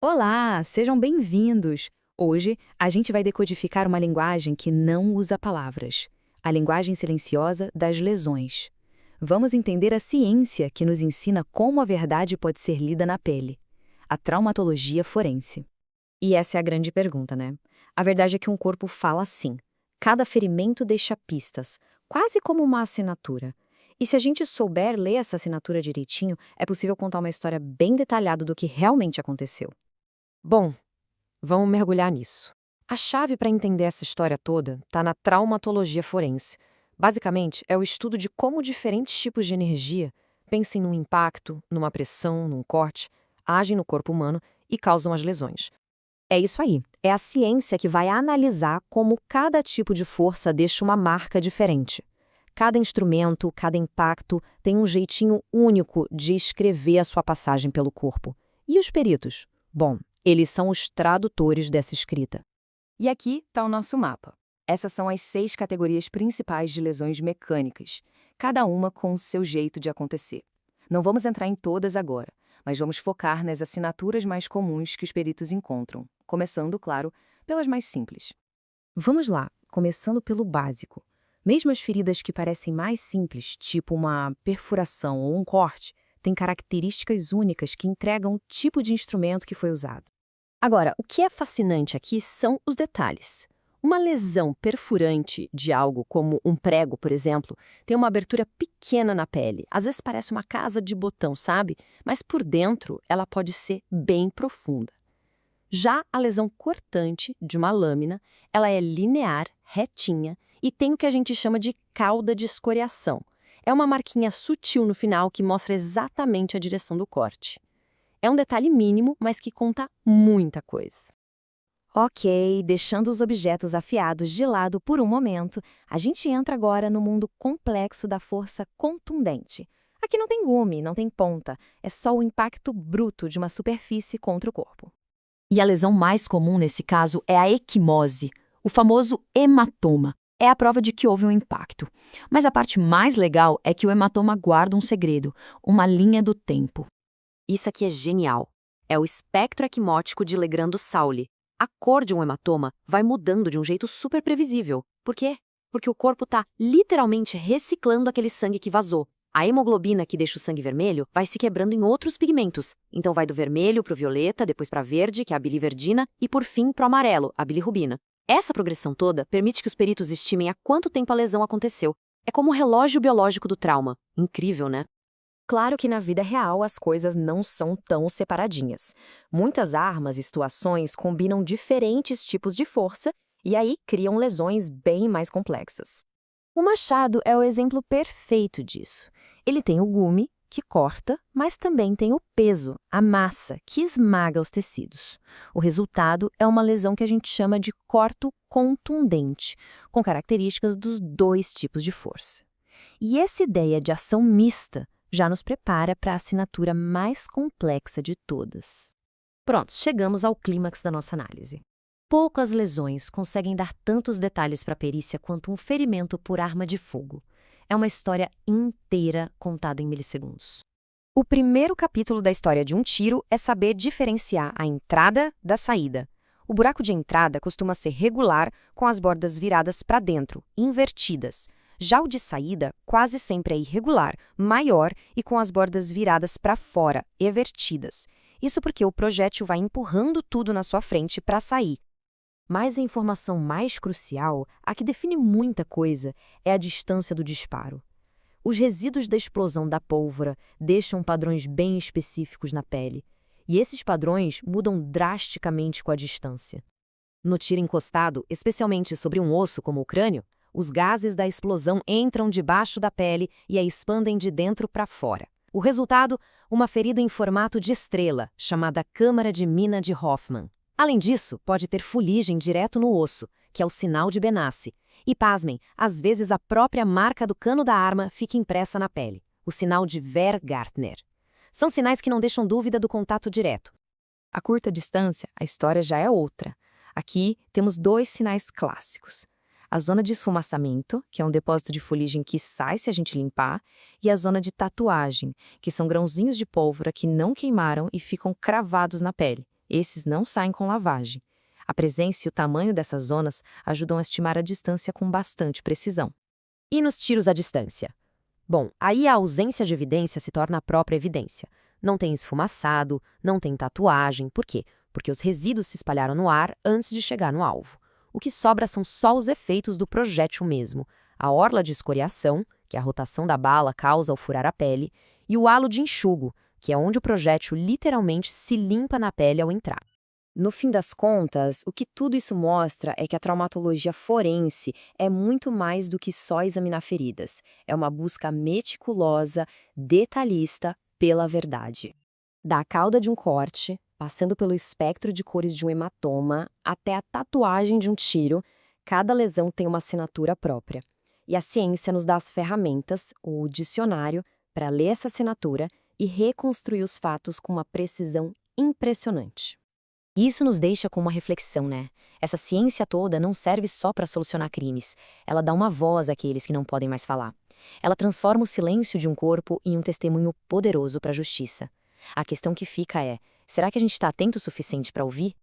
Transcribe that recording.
Olá, sejam bem-vindos! Hoje, a gente vai decodificar uma linguagem que não usa palavras, a linguagem silenciosa das lesões. Vamos entender a ciência que nos ensina como a verdade pode ser lida na pele, a traumatologia forense. E essa é a grande pergunta, né? A verdade é que um corpo fala assim. Cada ferimento deixa pistas, quase como uma assinatura. E se a gente souber ler essa assinatura direitinho, é possível contar uma história bem detalhada do que realmente aconteceu. Bom, vamos mergulhar nisso. A chave para entender essa história toda está na traumatologia forense. Basicamente, é o estudo de como diferentes tipos de energia, pensem num impacto, numa pressão, num corte, agem no corpo humano e causam as lesões. É isso aí. É a ciência que vai analisar como cada tipo de força deixa uma marca diferente. Cada instrumento, cada impacto tem um jeitinho único de escrever a sua passagem pelo corpo. E os peritos? Bom, eles são os tradutores dessa escrita. E aqui está o nosso mapa. Essas são as 6 categorias principais de lesões mecânicas, cada uma com o seu jeito de acontecer. Não vamos entrar em todas agora, mas vamos focar nas assinaturas mais comuns que os peritos encontram, começando, claro, pelas mais simples. Vamos lá, começando pelo básico. Mesmo as feridas que parecem mais simples, tipo uma perfuração ou um corte, têm características únicas que entregam o tipo de instrumento que foi usado. Agora, o que é fascinante aqui são os detalhes. Uma lesão perfurante de algo como um prego, por exemplo, tem uma abertura pequena na pele. Às vezes parece uma casa de botão, sabe? Mas por dentro ela pode ser bem profunda. Já a lesão cortante de uma lâmina, ela é linear, retinha e tem o que a gente chama de cauda de escoriação. É uma marquinha sutil no final que mostra exatamente a direção do corte. É um detalhe mínimo, mas que conta muita coisa. Ok, deixando os objetos afiados de lado por um momento, a gente entra agora no mundo complexo da força contundente. Aqui não tem gume, não tem ponta, é só o impacto bruto de uma superfície contra o corpo. E a lesão mais comum nesse caso é a equimose, o famoso hematoma. É a prova de que houve um impacto. Mas a parte mais legal é que o hematoma guarda um segredo, uma linha do tempo. Isso aqui é genial. É o espectro equimótico de Legrand-Sauli. A cor de um hematoma vai mudando de um jeito super previsível. Por quê? Porque o corpo está literalmente reciclando aquele sangue que vazou. A hemoglobina que deixa o sangue vermelho vai se quebrando em outros pigmentos. Então vai do vermelho para o violeta, depois para verde, que é a biliverdina, e por fim para o amarelo, a bilirrubina. Essa progressão toda permite que os peritos estimem há quanto tempo a lesão aconteceu. É como o relógio biológico do trauma. Incrível, né? Claro que na vida real as coisas não são tão separadinhas. Muitas armas e situações combinam diferentes tipos de força e aí criam lesões bem mais complexas. O machado é o exemplo perfeito disso. Ele tem o gume, que corta, mas também tem o peso, a massa, que esmaga os tecidos. O resultado é uma lesão que a gente chama de corto contundente, com características dos dois tipos de força. E essa ideia de ação mista já nos prepara para a assinatura mais complexa de todas. Pronto, chegamos ao clímax da nossa análise. Poucas lesões conseguem dar tantos detalhes para a perícia quanto um ferimento por arma de fogo. É uma história inteira contada em milissegundos. O primeiro capítulo da história de um tiro é saber diferenciar a entrada da saída. O buraco de entrada costuma ser regular, com as bordas viradas para dentro, invertidas. Já o de saída quase sempre é irregular, maior e com as bordas viradas para fora, evertidas. Isso porque o projétil vai empurrando tudo na sua frente para sair. Mas a informação mais crucial, a que define muita coisa, é a distância do disparo. Os resíduos da explosão da pólvora deixam padrões bem específicos na pele, e esses padrões mudam drasticamente com a distância. No tiro encostado, especialmente sobre um osso como o crânio, os gases da explosão entram debaixo da pele e a expandem de dentro para fora. O resultado, uma ferida em formato de estrela, chamada câmara de mina de Hoffman. Além disso, pode ter fuligem direto no osso, que é o sinal de Benassi. E pasmem, às vezes a própria marca do cano da arma fica impressa na pele, o sinal de Ver-Gartner. São sinais que não deixam dúvida do contato direto. A curta distância, a história já é outra. Aqui temos 2 sinais clássicos. A zona de esfumaçamento, que é um depósito de fuligem que sai se a gente limpar, e a zona de tatuagem, que são grãozinhos de pólvora que não queimaram e ficam cravados na pele. Esses não saem com lavagem. A presença e o tamanho dessas zonas ajudam a estimar a distância com bastante precisão. E nos tiros à distância? Bom, aí a ausência de evidência se torna a própria evidência. Não tem esfumaçado, não tem tatuagem. Por quê? Porque os resíduos se espalharam no ar antes de chegar no alvo. O que sobra são só os efeitos do projétil mesmo, a orla de escoriação, que a rotação da bala causa ao furar a pele, e o halo de enxugo, que é onde o projétil literalmente se limpa na pele ao entrar. No fim das contas, o que tudo isso mostra é que a traumatologia forense é muito mais do que só examinar feridas. É uma busca meticulosa, detalhista pela verdade. Da cauda de um corte, passando pelo espectro de cores de um hematoma, até a tatuagem de um tiro, cada lesão tem uma assinatura própria. E a ciência nos dá as ferramentas, o dicionário, para ler essa assinatura e reconstruir os fatos com uma precisão impressionante. Isso nos deixa com uma reflexão, né? Essa ciência toda não serve só para solucionar crimes. Ela dá uma voz àqueles que não podem mais falar. Ela transforma o silêncio de um corpo em um testemunho poderoso para a justiça. A questão que fica é: será que a gente está atento o suficiente para ouvir?